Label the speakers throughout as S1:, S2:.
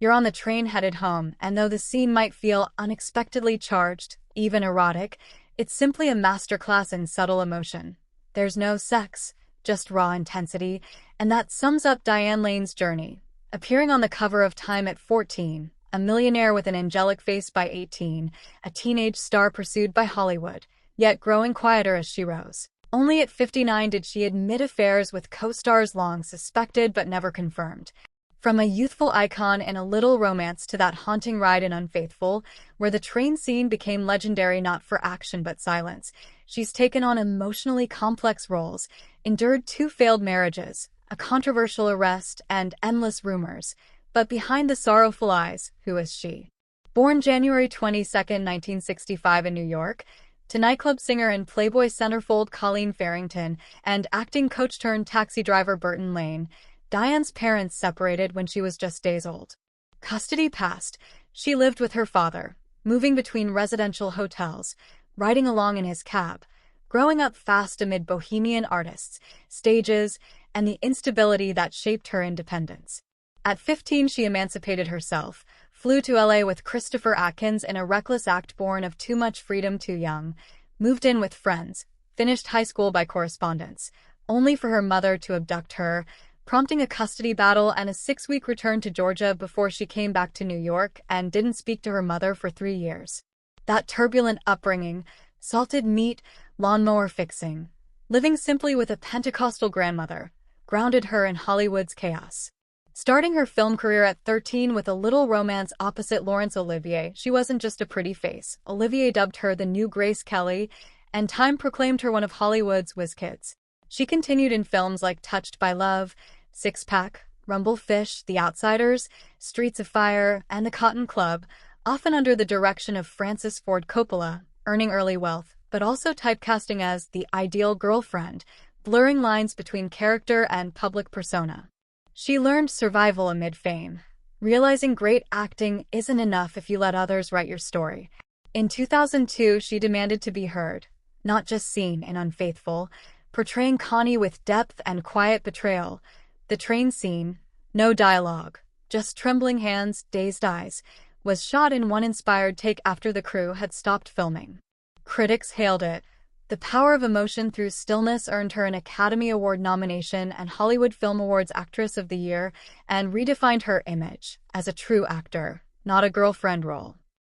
S1: You're on the train headed home, and though the scene might feel unexpectedly charged, even erotic, it's simply a masterclass in subtle emotion. There's no sex, just raw intensity, and that sums up Diane Lane's journey. Appearing on the cover of Time at 14, a millionaire with an angelic face by 18, a teenage star pursued by Hollywood, yet growing quieter as she rose. Only at 59 did she admit affairs with co-stars long suspected but never confirmed. From a youthful icon in A Little Romance to that haunting ride in Unfaithful, where the train scene became legendary not for action but silence, she's taken on emotionally complex roles, endured 2 failed marriages, a controversial arrest, and endless rumors. But behind the sorrowful eyes, who is she? Born January 22, 1965 in New York, to nightclub singer and Playboy centerfold Colleen Farrington and acting coach-turned-taxi driver Burton Lane, Diane's parents separated when she was just days old. Custody passed. She lived with her father, moving between residential hotels, riding along in his cab, growing up fast amid bohemian artists, stages, and the instability that shaped her independence. At 15, she emancipated herself, flew to LA with Christopher Atkins in a reckless act born of too much freedom too young, moved in with friends, finished high school by correspondence, only for her mother to abduct her, prompting a custody battle and a 6-week return to Georgia before she came back to New York and didn't speak to her mother for 3 years. That turbulent upbringing, salted meat, lawnmower fixing, living simply with a Pentecostal grandmother, grounded her in Hollywood's chaos. Starting her film career at 13 with A Little Romance opposite Laurence Olivier, she wasn't just a pretty face. Olivier dubbed her the new Grace Kelly, and Time proclaimed her one of Hollywood's whiz kids. She continued in films like Touched by Love, Six Pack, Rumble Fish, The Outsiders, Streets of Fire, and The Cotton Club, often under the direction of Francis Ford Coppola, earning early wealth, but also typecasting as the ideal girlfriend, blurring lines between character and public persona. She learned survival amid fame, realizing great acting isn't enough if you let others write your story. In 2002, she demanded to be heard, not just seen in Unfaithful, portraying Connie with depth and quiet betrayal. The train scene, no dialogue, just trembling hands, dazed eyes, was shot in one inspired take after the crew had stopped filming. Critics hailed it. The power of emotion through stillness earned her an Academy Award nomination and Hollywood Film Awards Actress of the Year, and redefined her image as a true actor, not a girlfriend role.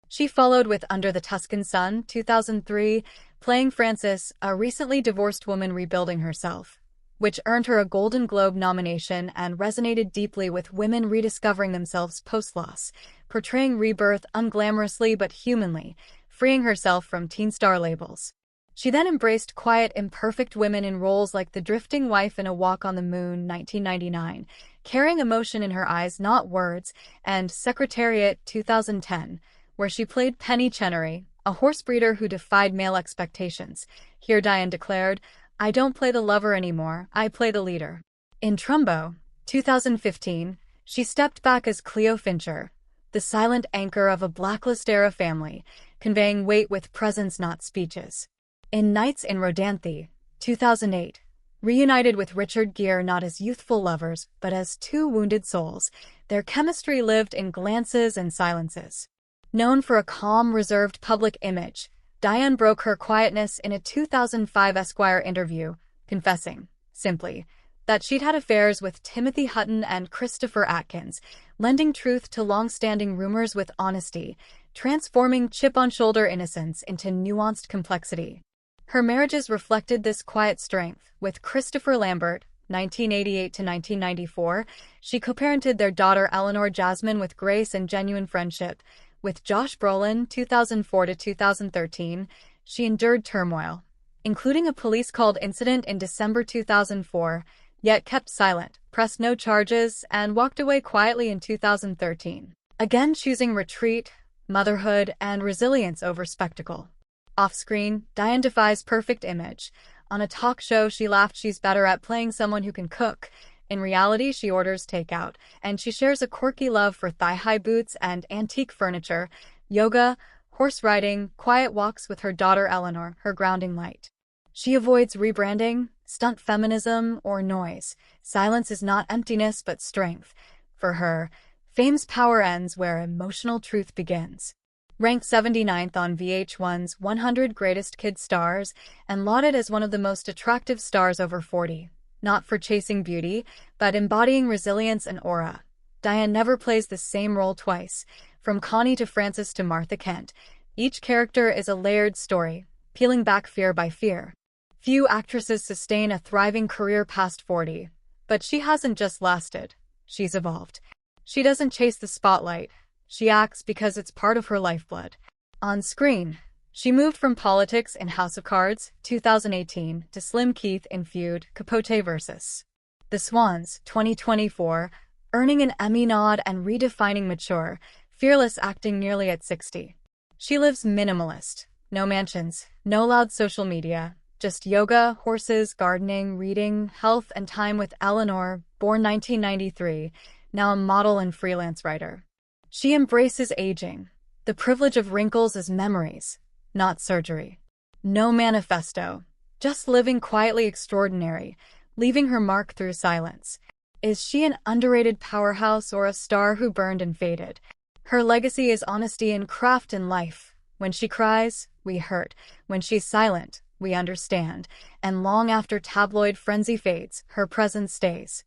S1: She followed with Under the Tuscan Sun, 2003, playing Frances, a recently divorced woman rebuilding herself, which earned her a Golden Globe nomination and resonated deeply with women rediscovering themselves post-loss, portraying rebirth unglamorously but humanly, freeing herself from teen star labels. She then embraced quiet, imperfect women in roles like the drifting wife in A Walk on the Moon, 1999, carrying emotion in her eyes, not words, and Secretariat, 2010, where she played Penny Chenery, a horse breeder who defied male expectations. Here Diane declared, "I don't play the lover anymore, I play the leader." In Trumbo, 2015, she stepped back as Cleo Fincher, the silent anchor of a blacklist-era family, conveying weight with presence, not speeches. In Nights in Rodanthe, 2008, reunited with Richard Gere not as youthful lovers, but as 2 wounded souls, their chemistry lived in glances and silences. Known for a calm, reserved public image, Diane broke her quietness in a 2005 Esquire interview, confessing, simply, that she'd had affairs with Timothy Hutton and Christopher Atkins, lending truth to long-standing rumors with honesty, transforming chip-on-shoulder innocence into nuanced complexity. Her marriages reflected this quiet strength. With Christopher Lambert, 1988 to 1994, she co-parented their daughter Eleanor Jasmine with grace and genuine friendship. With Josh Brolin, 2004 to 2013, she endured turmoil, including a police-called incident in December 2004, yet kept silent, pressed no charges, and walked away quietly in 2013, again choosing retreat, motherhood, and resilience over spectacle. Off-screen, Diane defies perfect image. On a talk show, she laughed she's better at playing someone who can cook. In reality, she orders takeout, and she shares a quirky love for thigh-high boots and antique furniture, yoga, horse riding, quiet walks with her daughter Eleanor, her grounding light. She avoids rebranding, stunt feminism, or noise. Silence is not emptiness but strength. For her, Fame's power ends where emotional truth begins. Ranked 79th on VH1's 100 Greatest Kid Stars and lauded as one of the most attractive stars over 40. Not for chasing beauty, but embodying resilience and aura. Diane never plays the same role twice. From Connie to Frances to Martha Kent, each character is a layered story, peeling back fear by fear. Few actresses sustain a thriving career past 40, but she hasn't just lasted. She's evolved. She doesn't chase the spotlight. She acts because it's part of her lifeblood. On screen, she moved from politics in House of Cards, 2018, to Slim Keith in Feud, Capote vs. The Swans, 2024, earning an Emmy nod and redefining mature, fearless acting nearly at 60. She lives minimalist. No mansions, no loud social media, just yoga, horses, gardening, reading, health, and time with Eleanor, born 1993, now a model and freelance writer. She embraces aging, the privilege of wrinkles as memories, not surgery. No manifesto, just living quietly extraordinary, leaving her mark through silence. Is she an underrated powerhouse or a star who burned and faded? Her legacy is honesty in craft and life. When she cries, we hurt. When she's silent, we understand. And long after tabloid frenzy fades, her presence stays.